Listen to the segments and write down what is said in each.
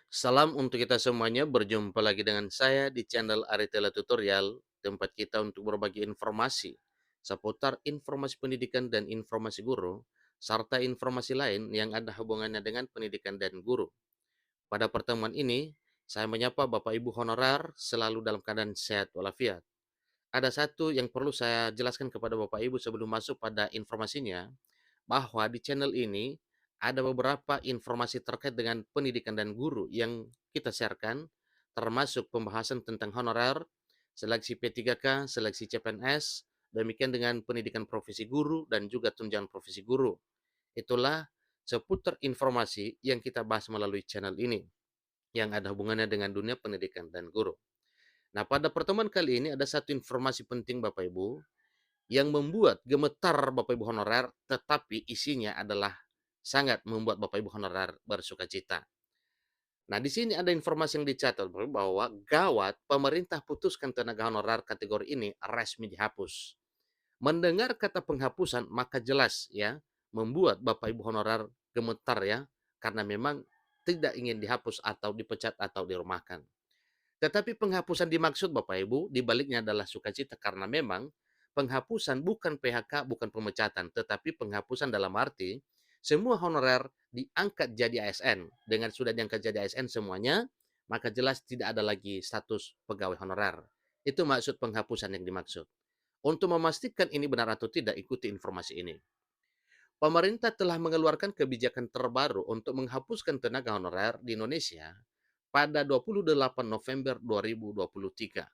Salam untuk kita semuanya, berjumpa lagi dengan saya di channel Aritela Tutorial, tempat kita untuk berbagi informasi seputar informasi pendidikan dan informasi guru, serta informasi lain yang ada hubungannya dengan pendidikan dan guru. Pada pertemuan ini, saya menyapa Bapak Ibu honorer selalu dalam keadaan sehat walafiat. Ada satu yang perlu saya jelaskan kepada Bapak Ibu sebelum masuk pada informasinya, bahwa di channel ini ada beberapa informasi terkait dengan pendidikan dan guru yang kita sharekan, termasuk pembahasan tentang honorer, seleksi P3K, seleksi CPNS, demikian dengan pendidikan profesi guru dan juga tunjangan profesi guru. Itulah seputar informasi yang kita bahas melalui channel ini, yang ada hubungannya dengan dunia pendidikan dan guru. Nah, pada pertemuan kali ini ada satu informasi penting Bapak Ibu, yang membuat gemetar Bapak Ibu honorer, tetapi isinya adalah sangat membuat Bapak Ibu honorer bersukacita. Nah, di sini ada informasi yang dicatat bahwa gawat pemerintah putuskan tenaga honorer kategori ini resmi dihapus. Mendengar kata penghapusan maka jelas ya membuat Bapak Ibu honorer gemetar ya, karena memang tidak ingin dihapus atau dipecat atau dirumahkan. Tetapi penghapusan dimaksud Bapak Ibu, dibaliknya adalah sukacita karena memang penghapusan bukan PHK, bukan pemecatan, tetapi penghapusan dalam arti semua honorer diangkat jadi ASN. Dengan sudah diangkat jadi ASN semuanya, maka jelas tidak ada lagi status pegawai honorer. Itu maksud penghapusan yang dimaksud. Untuk memastikan ini benar atau tidak, ikuti informasi ini. Pemerintah telah mengeluarkan kebijakan terbaru untuk menghapuskan tenaga honorer di Indonesia pada 28 November 2023.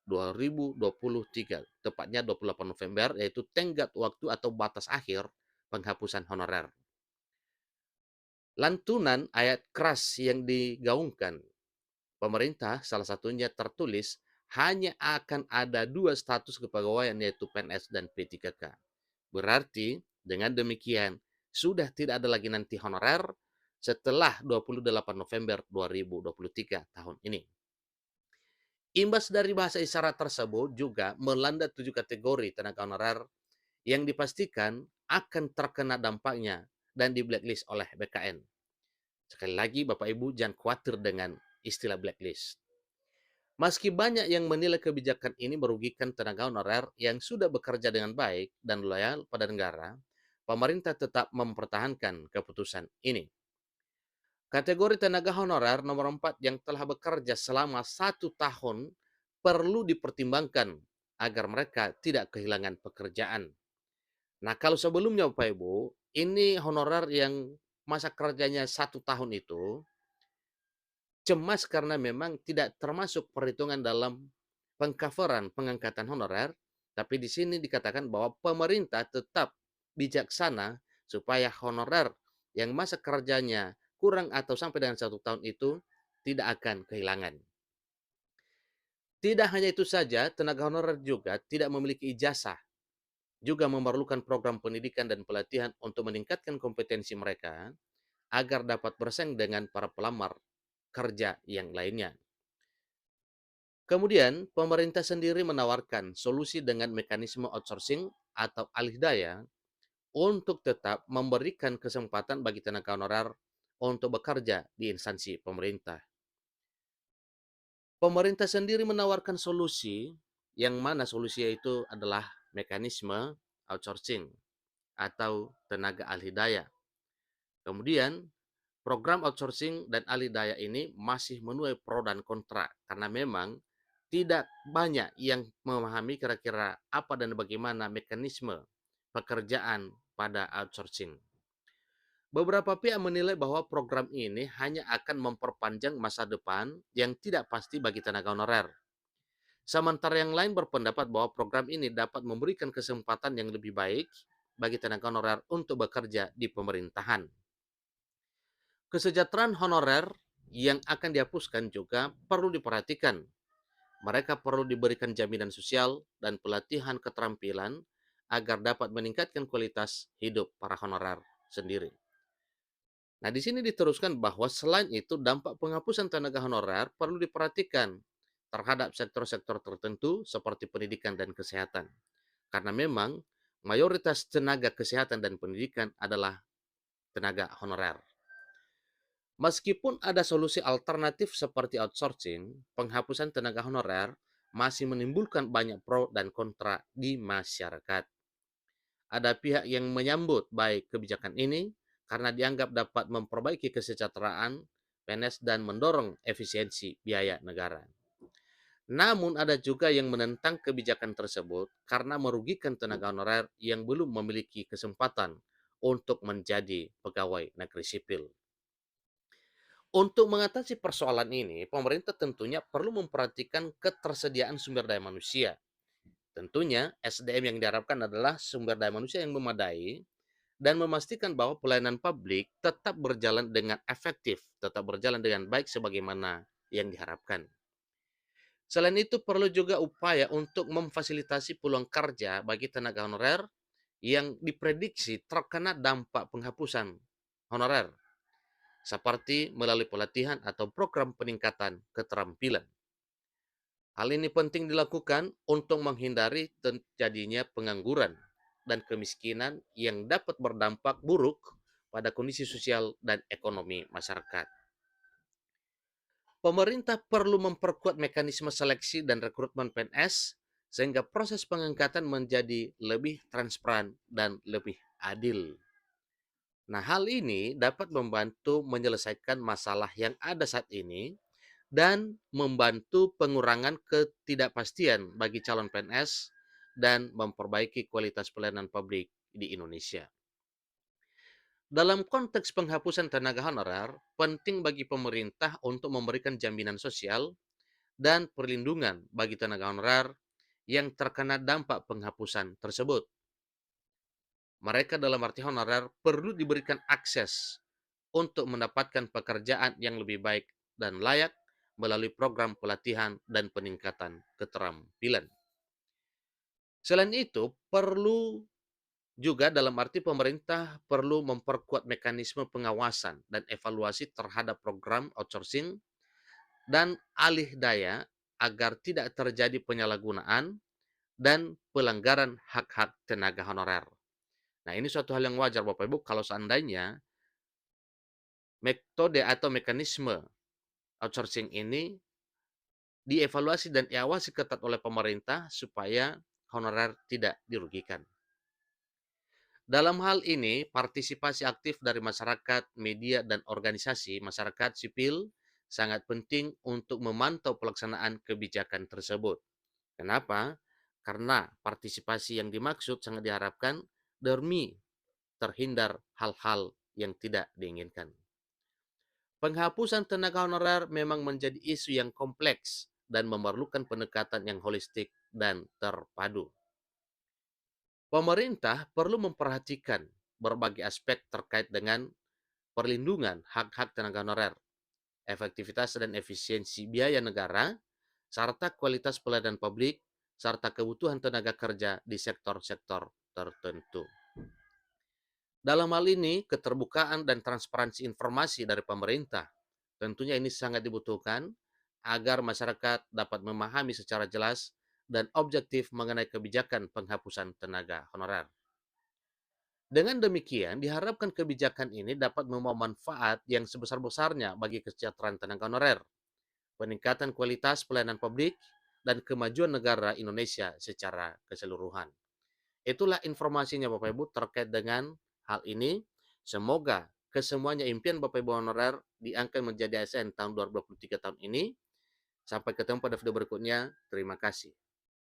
2023, tepatnya 28 November, yaitu tenggat waktu atau batas akhir penghapusan honorer. Lantunan ayat keras yang digaungkan pemerintah salah satunya tertulis hanya akan ada dua status kepegawaian yaitu PNS dan P3K. Berarti dengan demikian sudah tidak ada lagi nanti honorer setelah 28 November 2023 tahun ini. Imbas dari bahasa isyarat tersebut juga melanda 7 kategori tenaga honorer yang dipastikan akan terkena dampaknya dan di blacklist oleh BKN. Sekali lagi Bapak Ibu jangan khawatir dengan istilah blacklist. Meski banyak yang menilai kebijakan ini merugikan tenaga honorer yang sudah bekerja dengan baik dan loyal pada negara, pemerintah tetap mempertahankan keputusan ini. Kategori tenaga honorer nomor 4 yang telah bekerja selama 1 tahun perlu dipertimbangkan agar mereka tidak kehilangan pekerjaan. Nah, kalau sebelumnya Bapak Ibu, ini honorer yang masa kerjanya 1 tahun itu cemas karena memang tidak termasuk perhitungan dalam pengcoveran pengangkatan honorer, tapi di sini dikatakan bahwa pemerintah tetap bijaksana supaya honorer yang masa kerjanya kurang atau sampai dengan 1 tahun itu tidak akan kehilangan. Tidak hanya itu saja, tenaga honorer juga tidak memiliki ijazah, juga memerlukan program pendidikan dan pelatihan untuk meningkatkan kompetensi mereka agar dapat bersaing dengan para pelamar kerja yang lainnya. Kemudian, pemerintah sendiri menawarkan solusi dengan mekanisme outsourcing atau alih daya untuk tetap memberikan kesempatan bagi tenaga honorer untuk bekerja di instansi pemerintah. Pemerintah sendiri menawarkan solusi yang mana solusi itu adalah mekanisme outsourcing atau tenaga alih daya. Kemudian, program outsourcing dan alih daya ini masih menuai pro dan kontra karena memang tidak banyak yang memahami kira-kira apa dan bagaimana mekanisme pekerjaan pada outsourcing. Beberapa pihak menilai bahwa program ini hanya akan memperpanjang masa depan yang tidak pasti bagi tenaga honorer. Sementara yang lain berpendapat bahwa program ini dapat memberikan kesempatan yang lebih baik bagi tenaga honorer untuk bekerja di pemerintahan. Kesejahteraan honorer yang akan dihapuskan juga perlu diperhatikan. Mereka perlu diberikan jaminan sosial dan pelatihan keterampilan agar dapat meningkatkan kualitas hidup para honorer sendiri. Nah, di sini diteruskan bahwa selain itu dampak penghapusan tenaga honorer perlu diperhatikan terhadap sektor-sektor tertentu seperti pendidikan dan kesehatan. Karena memang mayoritas tenaga kesehatan dan pendidikan adalah tenaga honorer. Meskipun ada solusi alternatif seperti outsourcing, penghapusan tenaga honorer masih menimbulkan banyak pro dan kontra di masyarakat. Ada pihak yang menyambut baik kebijakan ini karena dianggap dapat memperbaiki kesejahteraan PNS dan mendorong efisiensi biaya negara. Namun ada juga yang menentang kebijakan tersebut karena merugikan tenaga honorer yang belum memiliki kesempatan untuk menjadi pegawai negeri sipil. Untuk mengatasi persoalan ini, pemerintah tentunya perlu memperhatikan ketersediaan sumber daya manusia. Tentunya SDM yang diharapkan adalah sumber daya manusia yang memadai dan memastikan bahwa pelayanan publik tetap berjalan dengan efektif, tetap berjalan dengan baik sebagaimana yang diharapkan. Selain itu, perlu juga upaya untuk memfasilitasi peluang kerja bagi tenaga honorer yang diprediksi terkena dampak penghapusan honorer, seperti melalui pelatihan atau program peningkatan keterampilan. Hal ini penting dilakukan untuk menghindari terjadinya pengangguran dan kemiskinan yang dapat berdampak buruk pada kondisi sosial dan ekonomi masyarakat. Pemerintah perlu memperkuat mekanisme seleksi dan rekrutmen PNS sehingga proses pengangkatan menjadi lebih transparan dan lebih adil. Nah, hal ini dapat membantu menyelesaikan masalah yang ada saat ini dan membantu pengurangan ketidakpastian bagi calon PNS dan memperbaiki kualitas pelayanan publik di Indonesia. Dalam konteks penghapusan tenaga honorer, penting bagi pemerintah untuk memberikan jaminan sosial dan perlindungan bagi tenaga honorer yang terkena dampak penghapusan tersebut. Mereka dalam arti honorer perlu diberikan akses untuk mendapatkan pekerjaan yang lebih baik dan layak melalui program pelatihan dan peningkatan keterampilan. Selain itu, perlu juga dalam arti pemerintah perlu memperkuat mekanisme pengawasan dan evaluasi terhadap program outsourcing dan alih daya agar tidak terjadi penyalahgunaan dan pelanggaran hak-hak tenaga honorer. Nah, ini suatu hal yang wajar Bapak Ibu kalau seandainya metode atau mekanisme outsourcing ini dievaluasi dan diawasi ketat oleh pemerintah supaya honorer tidak dirugikan. Dalam hal ini, partisipasi aktif dari masyarakat, media, dan organisasi masyarakat sipil sangat penting untuk memantau pelaksanaan kebijakan tersebut. Kenapa? Karena partisipasi yang dimaksud sangat diharapkan demi terhindar hal-hal yang tidak diinginkan. Penghapusan tenaga honorer memang menjadi isu yang kompleks dan memerlukan pendekatan yang holistik dan terpadu. Pemerintah perlu memperhatikan berbagai aspek terkait dengan perlindungan hak-hak tenaga honorer, efektivitas dan efisiensi biaya negara, serta kualitas pelayanan publik, serta kebutuhan tenaga kerja di sektor-sektor tertentu. Dalam hal ini, keterbukaan dan transparansi informasi dari pemerintah tentunya ini sangat dibutuhkan agar masyarakat dapat memahami secara jelas dan objektif mengenai kebijakan penghapusan tenaga honorer. Dengan demikian, diharapkan kebijakan ini dapat membawa manfaat yang sebesar-besarnya bagi kesejahteraan tenaga honorer, peningkatan kualitas pelayanan publik, dan kemajuan negara Indonesia secara keseluruhan. Itulah informasinya Bapak Ibu terkait dengan hal ini. Semoga kesemuanya impian Bapak Ibu honorer diangkat menjadi ASN tahun 2023 tahun ini. Sampai ketemu pada video berikutnya. Terima kasih.